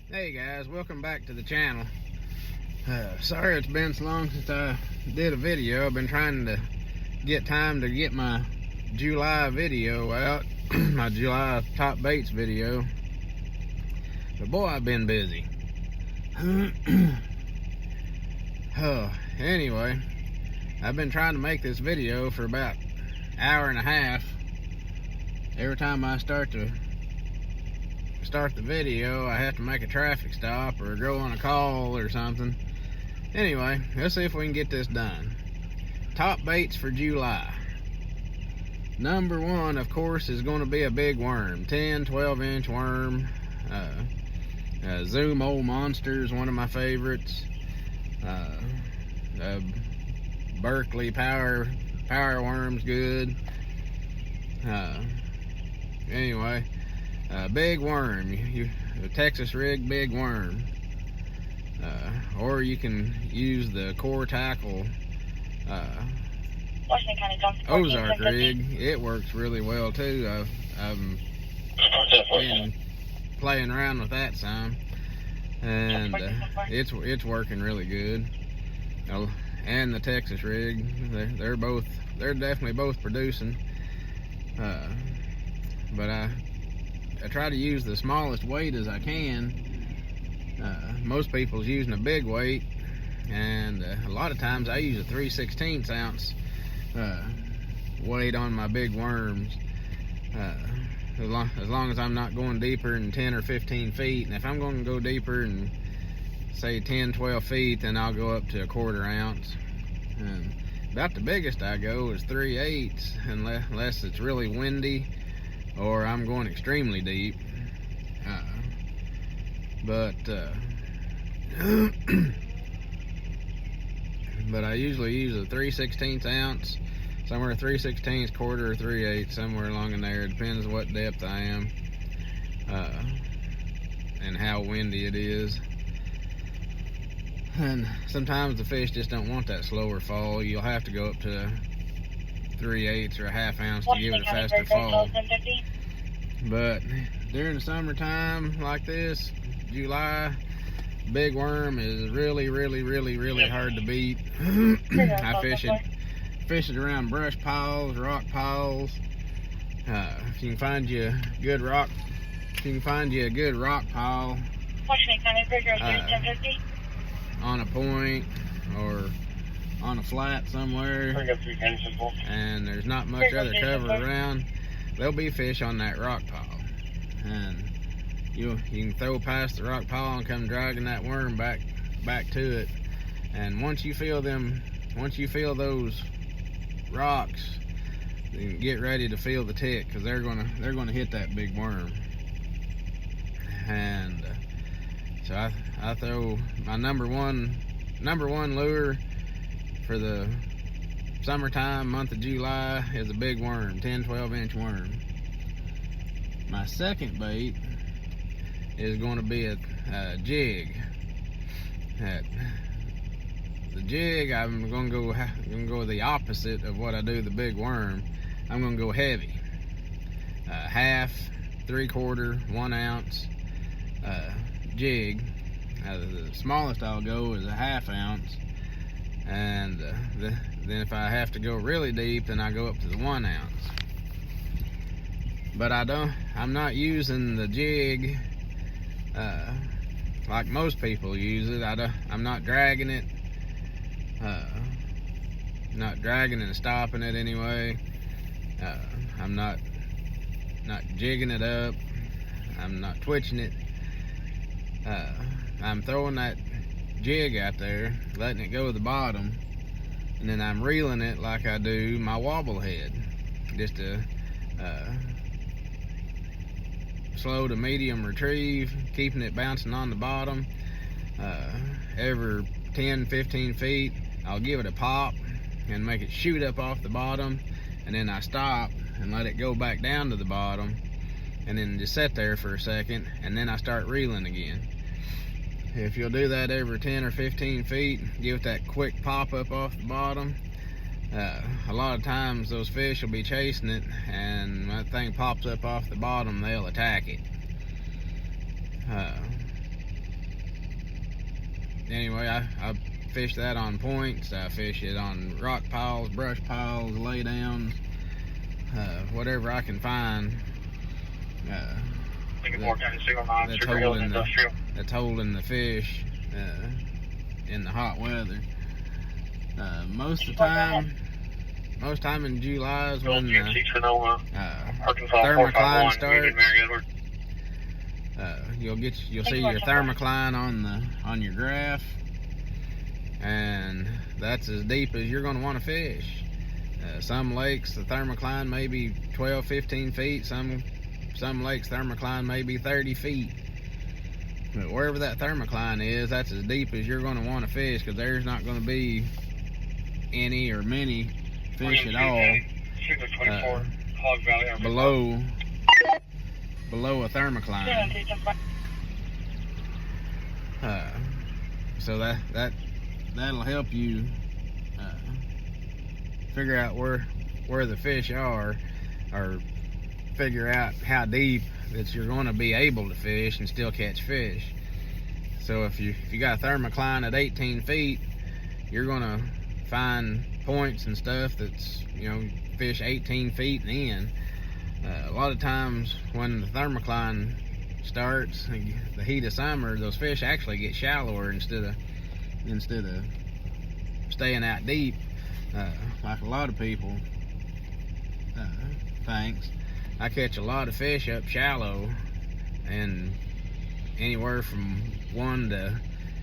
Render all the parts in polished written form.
Hey guys, welcome back to the channel. Sorry it's been so long since I did a video. I've been trying to get time to get my July video out, my July top baits video. But boy, I've been busy. Anyway, I've been trying to make this video for about an hour and a half. Every time I start the video, I have to make a traffic stop or go on a call or something. Anyway, let's see if we can get this done. Top baits for July. Number one, of course, is going to be a big worm. 10, 12-inch worm. Zoom Old Monster is one of my favorites. Berkeley Power Worm's good. Anyway, big worm, a Texas rig big worm, or you can use the Core Tackle Ozark rig. It works really well too. I've been playing around with that some, and it's working really good. And the Texas rig, they're definitely both producing. But I try to use the smallest weight as I can. Most people's using a big weight, and a lot of times I use a 3/16 ounce weight on my big worms. As long as I'm not going deeper than 10 or 15 feet, and if I'm going to go deeper than say 10, 12 feet, then I'll go up to a 1/4 ounce. And about the biggest I go is 3/8, unless it's really windy or I'm going extremely deep. But I usually use a 3/16 ounce, somewhere 3/16, 1/4, or 3/8, somewhere along in there. It depends on what depth I am and how windy it is. And sometimes the fish just don't want that slower fall. You'll have to go up to 3/8 or a 1/2 ounce to give it a faster fall. But during the summertime like this, July, big worm is really hard to beat. I fish it around brush piles, rock piles. If you can find you a good rock pile on a point or on a flat somewhere, and there's not much other cover around, there'll be fish on that rock pile, and you can throw past the rock pile and come dragging that worm back to it. And once you feel those rocks, then get ready to feel the tick, because they're gonna hit that big worm. And so I throw my number one lure for the summertime, month of July, is a big worm, 10, 12-inch worm. My second bait is going to be a jig. The jig, I'm going to go the opposite of what I do the big worm. I'm going to go heavy, 1/2, 3/4, 1 ounce jig. The smallest I'll go is a 1/2 ounce, and then if I have to go really deep, then I go up to the 1 ounce. But I'm not using the jig like most people use it. I'm not dragging it, not dragging and stopping it anyway. I'm not jigging it up. I'm not twitching it. I'm throwing that jig out there, letting it go to the bottom, and then I'm reeling it like I do my wobble head, just a slow to medium retrieve, keeping it bouncing on the bottom. Every 10, 15 feet, I'll give it a pop and make it shoot up off the bottom, and then I stop and let it go back down to the bottom, and then just sit there for a second, and then I start reeling again. If you'll do that every 10 or 15 feet, give it that quick pop up off the bottom, a lot of times those fish will be chasing it, and when that thing pops up off the bottom, they'll attack it. anyway, I fish that on points. I fish it on rock piles, brush piles, lay downs, whatever I can find. That's holding the fish in the hot weather. Most time in July is when the thermocline starts. You'll see your thermocline on your graph, and that's as deep as you're going to want to fish. Some lakes the thermocline may be 12-15 feet. Some lakes thermocline may be 30 feet. But wherever that thermocline is, that's as deep as you're going to want to fish, because there's not going to be any or many fish at all below a thermocline. So that'll help you figure out where the fish are, or figure out how deep that you're going to be able to fish and still catch fish. So if you got a thermocline at 18 feet, you're going to find points and stuff that's, fish 18 feet and in. A lot of times when the thermocline starts, the heat of summer, those fish actually get shallower instead of staying out deep, like a lot of people thinks. I catch a lot of fish up shallow, and anywhere from 1 to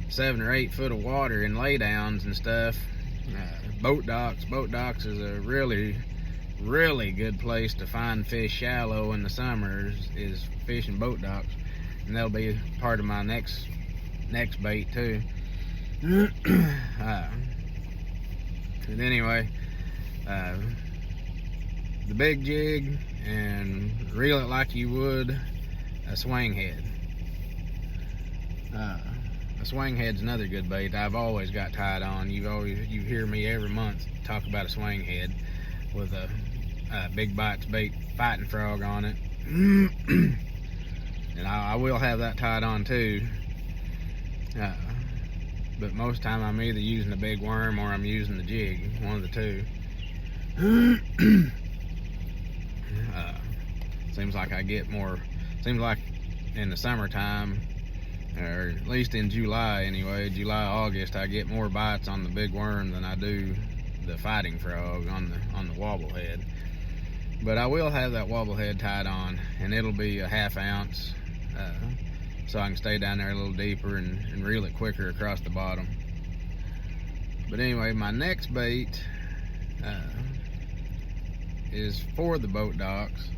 7 or 8 foot of water in laydowns and stuff. Boat docks is a really good place to find fish shallow in the summer, is fishing boat docks, and that'll be part of my next bait too. And anyway, the big jig, and reel it like you would a swing head. A swing head's another good bait I've always got tied on. You hear me every month talk about a swing head with a Big Bites bait fighting frog on it. And I will have that tied on too. But most time I'm either using the big worm or I'm using the jig, one of the two. Seems like in the summertime, or at least in July anyway, July, August, I get more bites on the big worm than I do the fighting frog on the wobblehead. But I will have that wobblehead tied on, and it'll be a 1/2 ounce, so I can stay down there a little deeper and reel it quicker across the bottom. But anyway, my next bait is for the boat docks,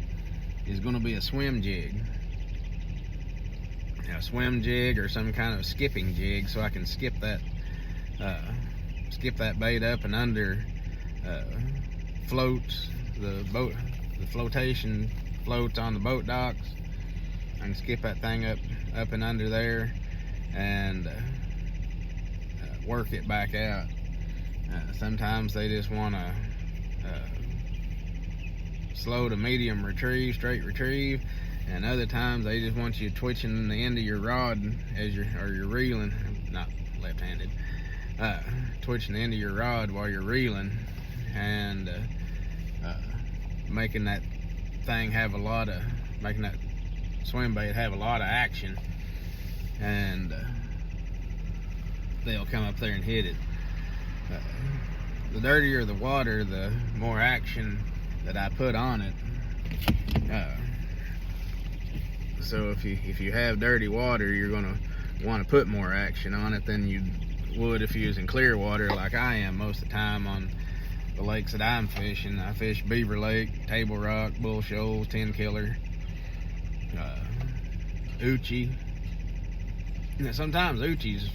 is going to be a swim jig. A swim jig or some kind of skipping jig, so I can skip that bait up and under floats. The flotation floats on the boat docks. I can skip that thing up and under there and work it back out. Sometimes they just want to slow to medium retrieve, straight retrieve, and other times they just want you twitching the end of your rod as you're reeling, not left-handed, twitching the end of your rod while you're reeling, and making that swim bait have a lot of action, and they'll come up there and hit it. The dirtier the water, the more action that I put on it. So if you have dirty water, you're gonna want to put more action on it than you would if you was in clear water, like I am most of the time on the lakes that I'm fishing. I fish Beaver Lake, Table Rock, Bull Shoals, 10 Killer, Oochie. Now, sometimes Oochie's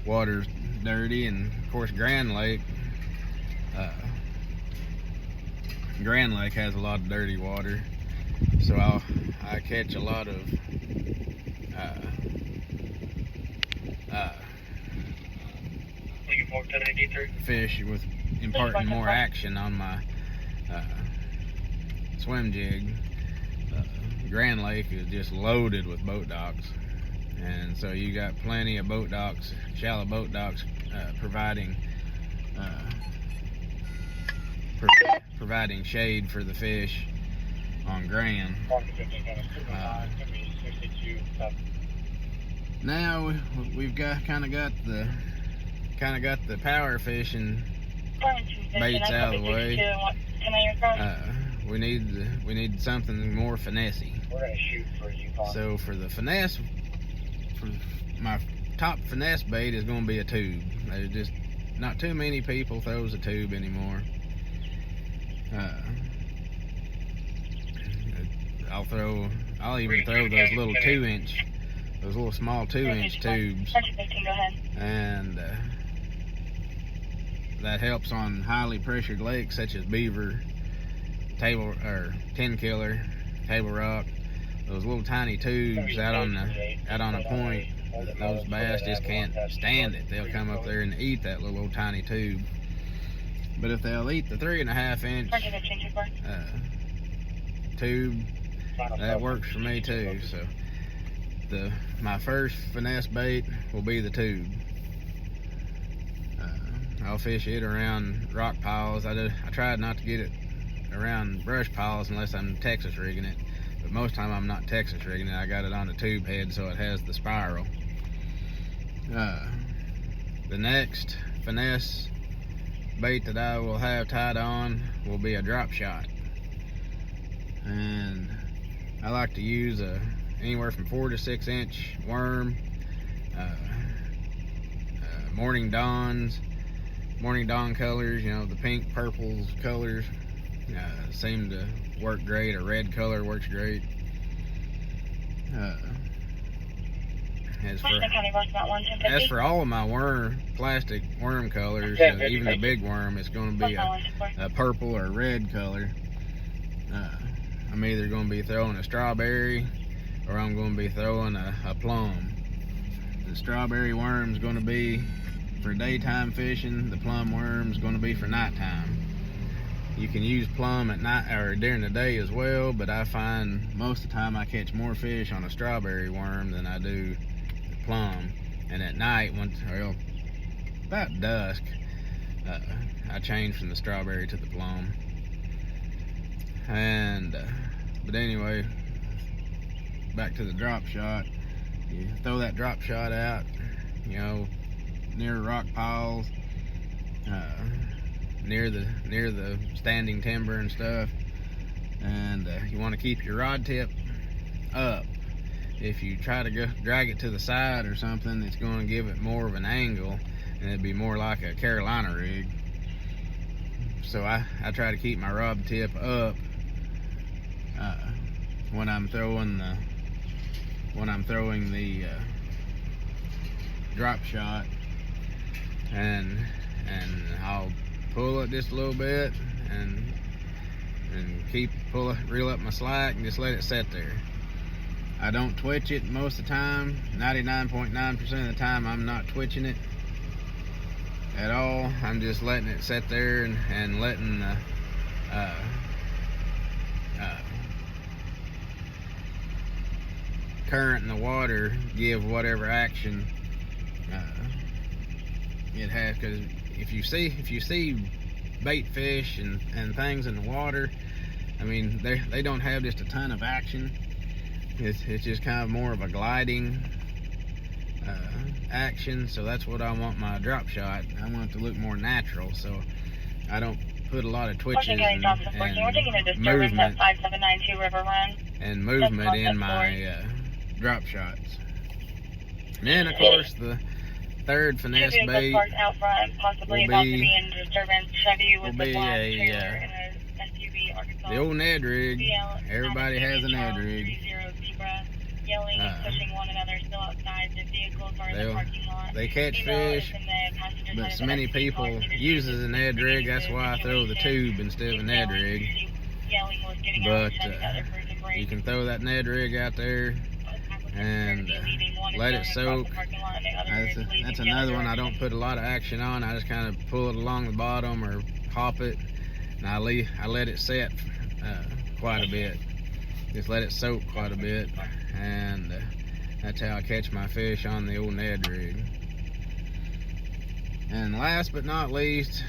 water's dirty, and of course Grand Lake has a lot of dirty water, so I catch a lot of fish with imparting more action on my swim jig. Grand Lake is just loaded with boat docks, and so you got plenty of boat docks, shallow boat docks, providing providing shade for the fish on grand. Now we've kind of got the power fishing baits out of the way. We need something more finessey. We're gonna shoot for you. So for the finesse, for my top finesse bait is going to be a tube. There's just not too many people throws a tube anymore. I'll even throw those little 2-inch, those little small 2-inch tubes, and that helps on highly pressured lakes such as Beaver, Table or 10 Killer, Table Rock. Those little tiny tubes out on a point, those bass just can't stand it. They'll come up there and eat that little old tiny tube. But if they'll eat the 3.5-inch tube, that works for me too. So my first finesse bait will be the tube. I'll fish it around rock piles. I tried not to get it around brush piles unless I'm Texas rigging it. But most of the time I'm not Texas rigging it. I got it on the tube head so it has the spiral. The next finesse bait that I will have tied on will be a drop shot. And I like to use anywhere from 4 to 6-inch worm. Morning Dawn colors, you know, the pink, purples colors seem to work great. A red color works great. As for all of my plastic worm colors, even the big worm, it's going to be a purple or red color. I'm either going to be throwing a strawberry or I'm going to be throwing a plum. The strawberry worm's going to be for daytime fishing. The plum worm's going to be for nighttime. You can use plum at night or during the day as well, but I find most of the time I catch more fish on a strawberry worm than I do the plum. And at night, about dusk, I change from the strawberry to the plum. And but anyway, back to the drop shot. You throw that drop shot out, you know, near rock piles, near the standing timber and stuff, and you want to keep your rod tip up. If you try to drag it to the side or something, it's going to give it more of an angle, and it'd be more like a Carolina rig. So I try to keep my rod tip up when I'm throwing the drop shot, and I'll pull it just a little bit and reel up my slack and just let it sit there. I don't twitch it most of the time. 99.9% of the time I'm not twitching it at all. I'm just letting it sit there and letting the current in the water give whatever action it has. Because if you see bait fish and things in the water, I mean, they don't have just a ton of action. It's just kind of more of a gliding action. So that's what I want my drop shot. I want it to look more natural. So I don't put a lot of twitches and movement in my drop shots. And then, of course, the third finesse bait will be the old Ned rig. Everybody has a Ned rig. They catch fish, but so many people uses a Ned rig. That's why I throw the tube instead of a Ned rig. But you can throw that Ned rig out there and let it soak. That's another one I don't put a lot of action on. I just kind of pull it along the bottom or hop it, and I let it set quite a bit. Just let it soak quite a bit, and That's how I catch my fish on the old Ned rig. And last but not least,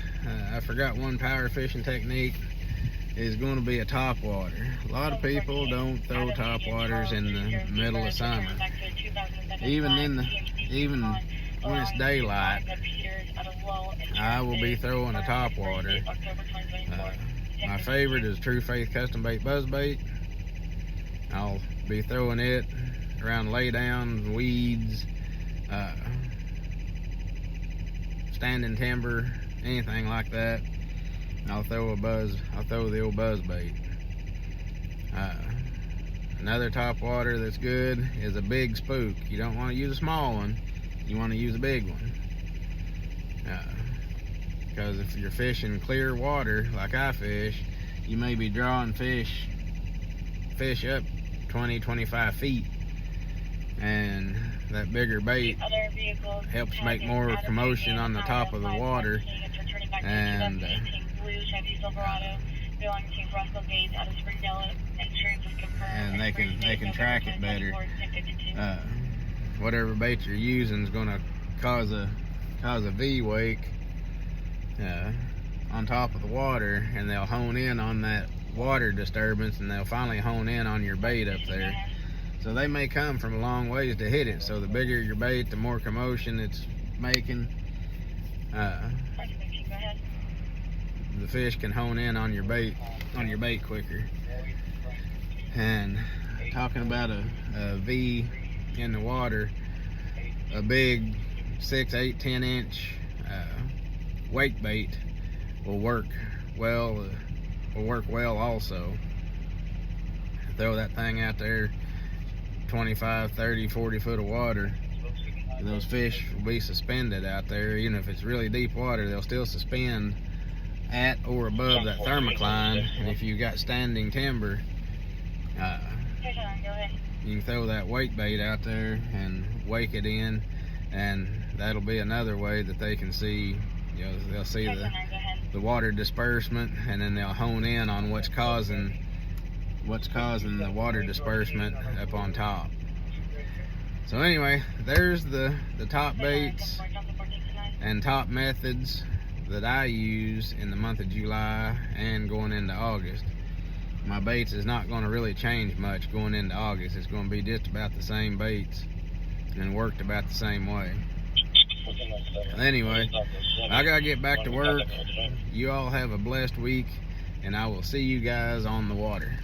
I forgot one power fishing technique is going to be a top water. A lot of people don't throw top waters in the middle of summer. Even when it's daylight, I will be throwing a top water. My favorite is True Faith Custom Bait Buzzbait. I'll be throwing it around laydown, weeds, standing timber, anything like that. I'll throw the old buzz bait. Another top water that's good is a big spook. You don't want to use a small one, you want to use a big one. Because if you're fishing clear water like I fish, you may be drawing fish up 20-25 feet, and that bigger bait helps make more commotion on the top of the water, and they can track it better. Whatever bait you're using is going to cause a V wake on top of the water, and they'll hone in on that water disturbance, and they'll finally hone in on your bait up there. So they may come from a long ways to hit it. So the bigger your bait, the more commotion it's making. The fish can hone in on your bait quicker. And talking about a V in the water, a big 6, 8, 10 inch wake bait will work well also. Throw that thing out there 25, 30, 40 foot of water, those fish will be suspended out there. Even if it's really deep water, they'll still suspend at or above that thermocline. And if you've got standing timber, you can throw that wake bait out there and wake it in, and that'll be another way that they can see, they'll see the water disbursement, and then they'll hone in on what's causing the water disbursement up on top. So anyway, there's the top baits and top methods that I use in the month of July and going into August. My baits is not going to really change much going into August. It's going to be just about the same baits and worked about the same way. Anyway, I gotta get back to work. You all have a blessed week, and I will see you guys on the water.